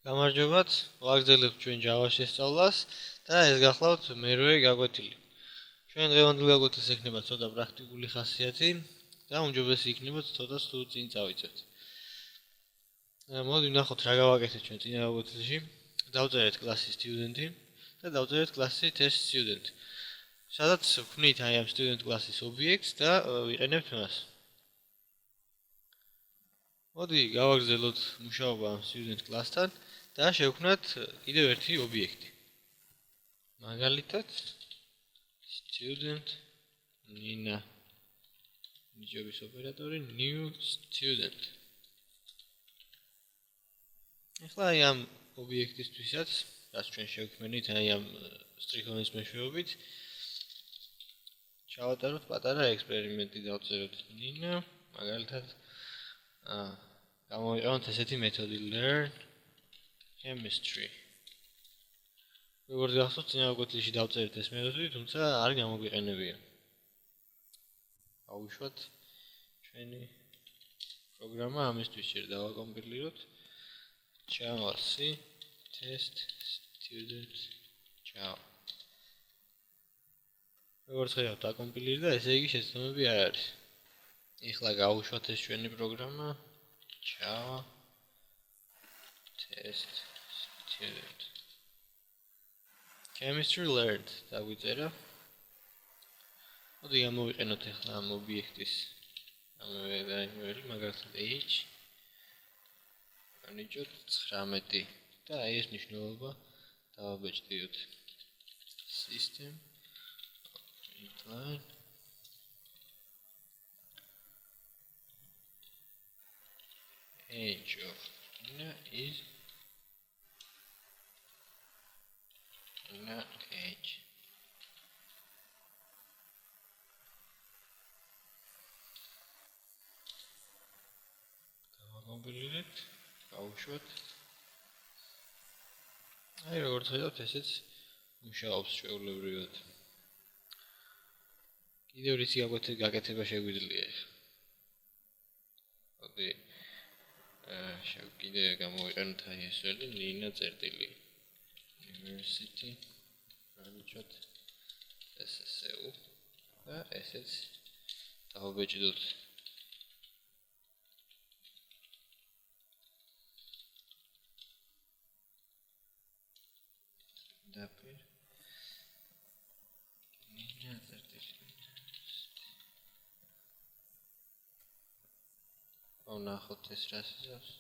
გამარჯობათ, ვაგრძელებთ ჩვენ Java შესწავლას და ეს გახლავთ მერვე გაკვეთილი. ჩვენ დღევანდელ გაკვეთილს ექნება ცოტა პრაქტიკული ხასიათი და უმჯობესი იქნება ცოტა თუ წინ წავიწევთ. მოდი ვნახოთ რა გავაკეთეთ ჩვენ წინა გაკვეთილში. დავწერეთ კლასი student-ი და დავწერეთ კლასი test student. სადაც ვქმნით აი ამ student კლასის ობიექტს და ვიყენებთ მას. მოდი გავაგრძელოთ მუშაობა ამ student კლასთან და შევქმნათ კიდევ ერთი ობიექტი. მაგალითად student nina ნიჭობის ოპერატორი new student. ახლა აი ამ ობიექტისთვისაც, რაც ჩვენ შევქმნით აი ამ სტრიქონის მეშვეობით, ჩავატაროთ პატარა ექსპერიმენტი, დავწეროთ nina, მაგალითად გამოვიყენოთ ესეთი მეთოდი learn chemistry. როგორც გახსოვთ, წინა გაკვეთილში დავწერეთ ეს მეთოდი, თუმცა არ გამოგვიყენებია. ავუშვათ ჩვენი პროგრამა ამისთვის შეიძლება დავაკომპილიროთ. Java C test student Java. როგორც ხედავთ, დაკომპილირდა, ესე იგი შეცდომები არ არის. ეხლა გავუშვათ ეს ჩვენი პროგრამა Java test student. Chemistry learned დავიწერა. მოდი გამოვიყენოთ ახლა ამ ობიექტის ამავე დაიმეორე, მაგალითად h ანიჭოთ 19 და აი ეს ნიშნულობა დავაბეჭდიოთ. System line age of Nina is Nina age. დავაკომპილირეთ, გავუშვათ. აი როგორც ხედავთ, ესეც მუშაობს ჩვეულებრივად. კიდევ რისი გაკეთება შეგვიძლია. მოდი კიდე გამოვიყენოთ აი ეს ველი nina წერტილი university განვიჭოთ SSU და ესეც დავაბეჭდოთ. დაპირ nina წერტილი ვნახოთ ეს რას იზავს.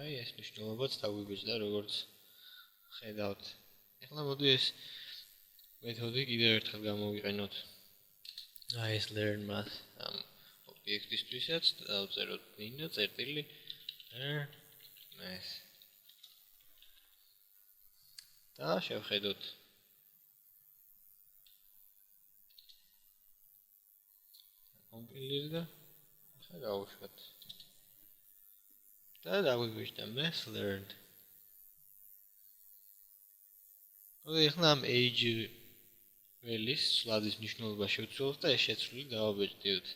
აი ეს ნიშნულობაც დაგვიბეჭდა, როგორც ხედავთ. ახლა მოდი ეს მეთოდი კიდევ ერთხელ გამოვიყენოთ. აი ეს learn math ამ ობიექტისთვისაც დავწეროთ nina წერტილი learn math. და შევხედოთ. კომპილირდა, ახლა გავუშვათ. და დაგვიგვიჭდა math learned. მოდი ახლა ამ age ველის სვლადის ნიშნულობა შევცვალოთ და ეს შეცვლილი დავაბეჭდიოთ.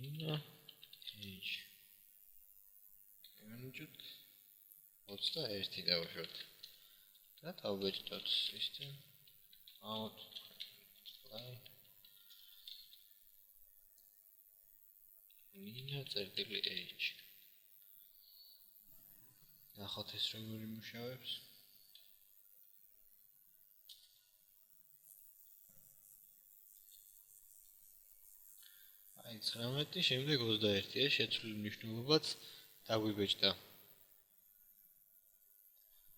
nina age განვიჭოთ 21 დავუშვათ და დავაბეჭდოთ system out line nina წერტილი age. ნახოთ ეს როგორ იმუშავებს. აი 19 შემდეგ 21 ეს შეცვლილი მნიშვნელობაც დაგვიბეჭდა.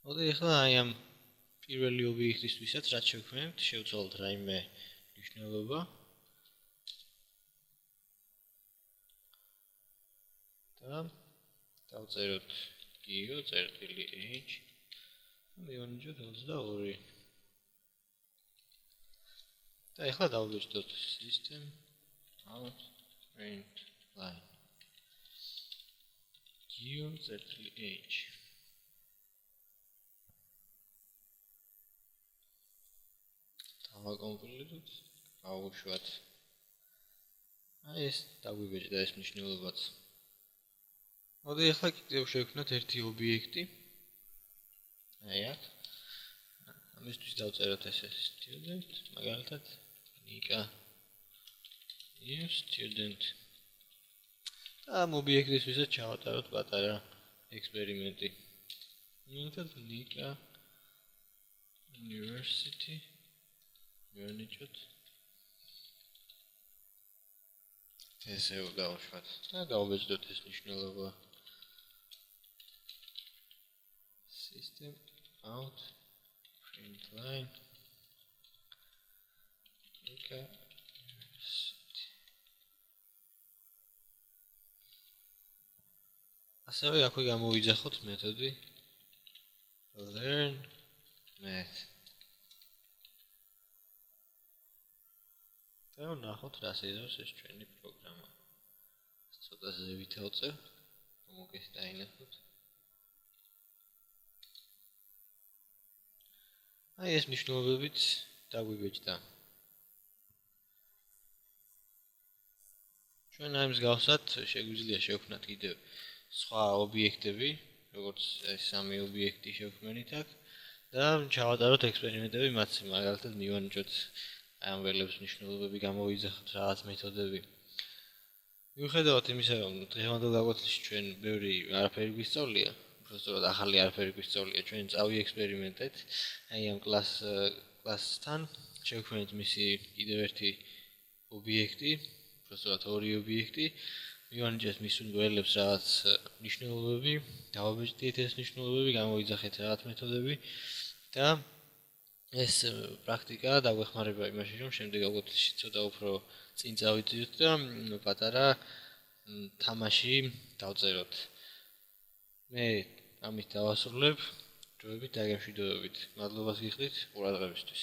მოდი ახლა აი ამ პირველი ობიექტისთვისაც რაც შევქმნით, შევცვალოთ რაიმე ნიშნულობა. და დავწეროთ geo წერტილი age და მივანიჭოთ 22. და ახლა დავაბეჭდოთ system out print line geo წერტილი age. დავაკომპილიროთ, გავუშვათ. აი ეს დაგვიბეჭდა ეს მნიშვნელობაც. მოდი ახლა კიდევ შევქმნათ ერთი ობიექტი. აი აქ. ამისთვის დავწეროთ ესე student, მაგალითად Nika new student. ამ ობიექტისთვისაც ჩავატაროთ პატარა ექსპერიმენტი. მაგალითად Nika University მივენიჭოთ. ესე დავუშვათ და დავაბეჭდოთ ეს მნიშვნელობა. System out print line Nika University. ასევე აქვე გამოვიძახოთ მეთოდი learn math. და ვნახოთ რა შეიცავს ეს ჩვენი პროგრამა. ცოტა ზევით ავწევ, მოგეს დაინახოთ. აი ეს მნიშვნელობებიც დაგვიბეჭდა. ჩვენ აი მსგავსად შეგვიძლია შევქმნათ კიდევ სხვა ობიექტები, როგორც ეს სამი ობიექტი შევქმნით აქ და ჩავატაროთ ექსპერიმენტები მათზე, მაგალითად მივანიჭოთ ამ ველებს მნიშვნელობები გამოვიძახოთ რაღაც მეთოდები. მიუხედავად იმისა, რომ დღევანდელ გაკვეთილში ჩვენ ბევრი არაფერი გვისწავლია, უბრალოდ ახალი არაფერი გვისწავლია, ჩვენ წავიექსპერიმენტეთ აი ამ კლასთან, შევქმნით მისი კიდევ ერთი ობიექტი, უბრალოდ ორი ობიექტი, მივანიჭეთ მის ველებს რაღაც მნიშვნელობები, დავაბეჭდით ეს მნიშვნელობები, გამოვიძახეთ რაღაც მეთოდები და ეს პრაქტიკა დაგვეხმარება იმაში, რომ შემდეგ გაკვეთილში ცოტა უფრო წინ წავიდეთ და პატარა თამაში დავწეროთ. მე ამით დავასრულებ. დროებით დაგემშვიდობებით. მადლობას გიხდით ყურადღებისთვის.